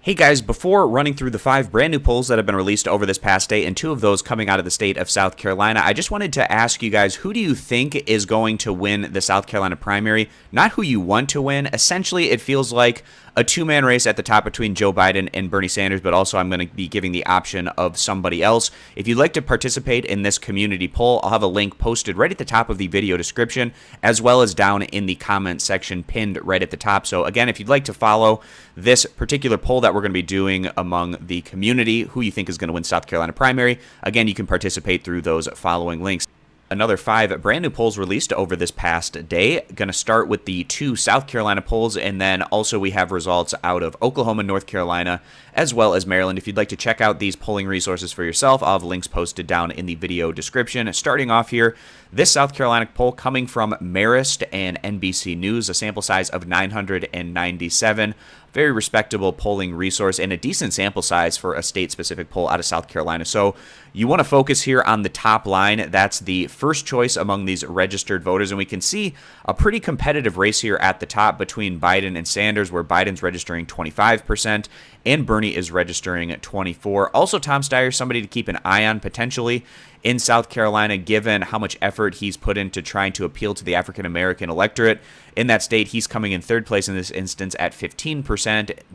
Hey guys, before running through the 5 brand new polls that have been released over this past day, and 2 of those coming out of the state of South Carolina, I just wanted to ask you guys, who do you think is going to win the South Carolina primary? Not who you want to win. Essentially, it feels like a two-man race at the top between Joe Biden and Bernie Sanders, but also I'm going to be giving the option of somebody else. If you'd like to participate in this community poll, I'll have a link posted right at the top of the video description, as well as down in the comment section pinned right at the top. So again, if you'd like to follow this particular poll that we're going to be doing among the community, who you think is going to win South Carolina primary, again, you can participate through those following links. Another 5 brand new polls released over this past day. Going to start with the 2 South Carolina polls, and then also we have results out of Oklahoma, North Carolina, as well as Maryland. If you'd like to check out these polling resources for yourself, I'll have links posted down in the video description. Starting off here, this South Carolina poll coming from Marist and NBC News, a sample size of 997. Very respectable polling resource and a decent sample size for a state-specific poll out of South Carolina. So you want to focus here on the top line. That's the first choice among these registered voters. And we can see a pretty competitive race here at the top between Biden and Sanders, where Biden's registering 25% and Bernie is registering at 24%. Also, Tom Steyer, somebody to keep an eye on potentially in South Carolina, given how much effort he's put into trying to appeal to the African-American electorate. In that state, he's coming in third place in this instance at 15%,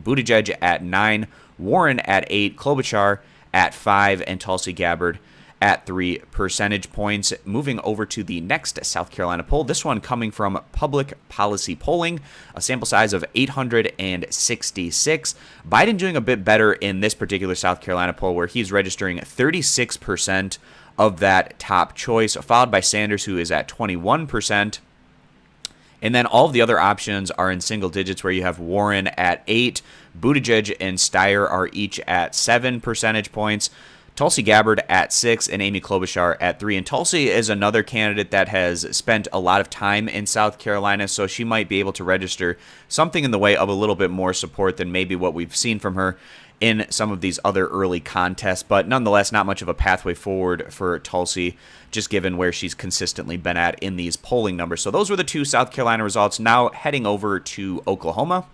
Buttigieg at 9%, Warren at 8%, Klobuchar at 5%, and Tulsi Gabbard at 3 percentage points. Moving over to the next South Carolina poll, this one coming from Public Policy Polling, a sample size of 866. Biden doing a bit better in this particular South Carolina poll, where he's registering 36% of that top choice, followed by Sanders, who is at 21%. And then all of the other options are in single digits, where you have Warren at 8%, Buttigieg and Steyer are each at 7 percentage points, Tulsi Gabbard at 6%, and Amy Klobuchar at 3%. And Tulsi is another candidate that has spent a lot of time in South Carolina, so she might be able to register something in the way of a little bit more support than maybe what we've seen from her in some of these other early contests. But nonetheless, not much of a pathway forward for Tulsi, just given where she's consistently been at in these polling numbers. So those were the 2 South Carolina results. Now heading over to Oklahoma.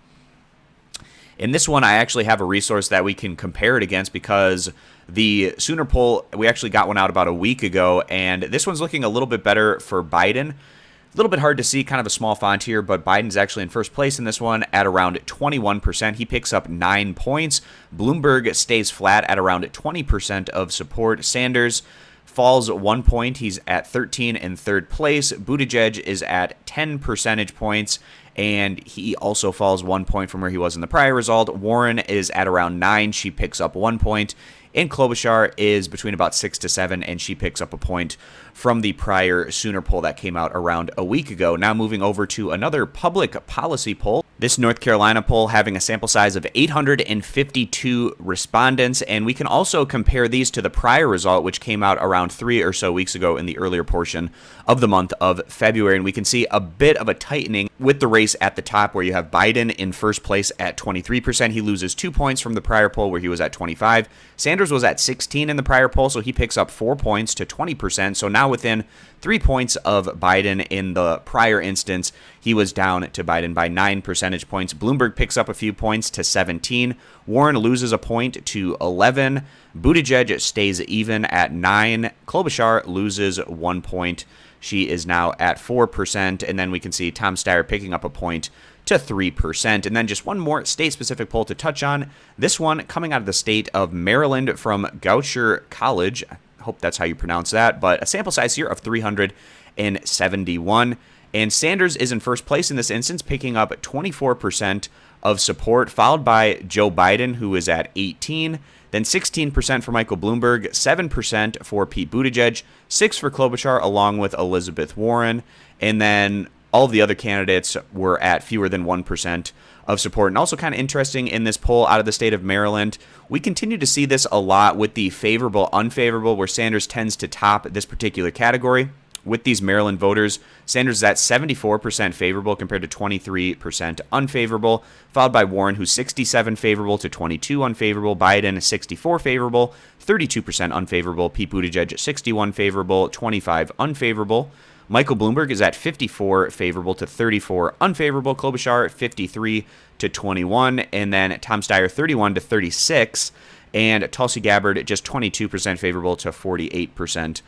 In this one, I actually have a resource that we can compare it against, because the Sooner poll, we actually got one out about a week ago, and this one's looking a little bit better for Biden. A little bit hard to see, kind of a small font here, but Biden's actually in first place in this one at around 21%. He picks up 9 points. Bloomberg stays flat at around 20% of support. Sanders falls 1 point. He's at 13 in third place. Buttigieg is at 10 percentage points, and he also falls 1 point from where he was in the prior result. Warren is at around 9. She picks up 1 point. And Klobuchar is between about 6 to 7, and she picks up a point from the prior Sooner poll that came out around a week ago. Now moving over to another public policy poll. This North Carolina poll having a sample size of 852 respondents, and we can also compare these to the prior result, which came out around 3 or so weeks ago in the earlier portion of the month of February. And we can see a bit of a tightening with the race at the top, where you have Biden in first place at 23%. He loses 2 points from the prior poll, where he was at 25%. Sanders was at 16 in the prior poll, so he picks up 4 points to 20%. So now within 3 points of Biden. In the prior instance, he was down to Biden by 9 percentage points. Bloomberg picks up a few points to 17. Warren loses a point to 11. Buttigieg stays even at 9. Klobuchar loses 1 point. She is now at 4%. And then we can see Tom Steyer picking up a point to 3%. And then just one more state-specific poll to touch on. This one coming out of the state of Maryland from Goucher College. I hope that's how you pronounce that. But a sample size here of 371. And Sanders is in first place in this instance, picking up 24% of support, followed by Joe Biden, who is at 18%. Then 16% for Michael Bloomberg, 7% for Pete Buttigieg, 6% for Klobuchar, along with Elizabeth Warren. And then all of the other candidates were at fewer than 1% of support. And also kind of interesting in this poll out of the state of Maryland, we continue to see this a lot with the favorable, unfavorable, where Sanders tends to top this particular category. With these Maryland voters, Sanders is at 74% favorable compared to 23% unfavorable, followed by Warren, who's 67% favorable to 22% unfavorable, Biden 64% favorable, 32% unfavorable, Pete Buttigieg 61% favorable, 25% unfavorable. Michael Bloomberg is at 54 favorable to 34 unfavorable. Klobuchar 53 to 21, and then Tom Steyer 31 to 36, and Tulsi Gabbard just 22% favorable to 48%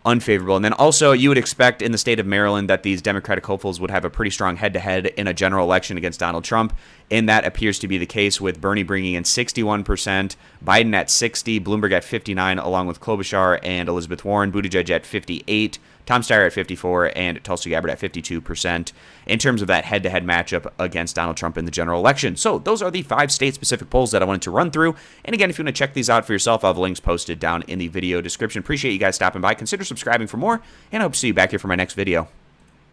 unfavorable. And then also you would expect in the state of Maryland that these Democratic hopefuls would have a pretty strong head-to-head in a general election against Donald Trump, and that appears to be the case with Bernie bringing in 61%, Biden at 60%, Bloomberg at 59%, along with Klobuchar and Elizabeth Warren, Buttigieg at 58%, Tom Steyer at 54%, and Tulsi Gabbard at 52% in terms of that head-to-head matchup against Donald Trump in the general election. So those are the 5 state-specific polls that I wanted to run through. And again, if you want to check these out for yourself, I'll have links posted down in the video description. Appreciate you guys stopping by. Consider subscribing for more, and I hope to see you back here for my next video.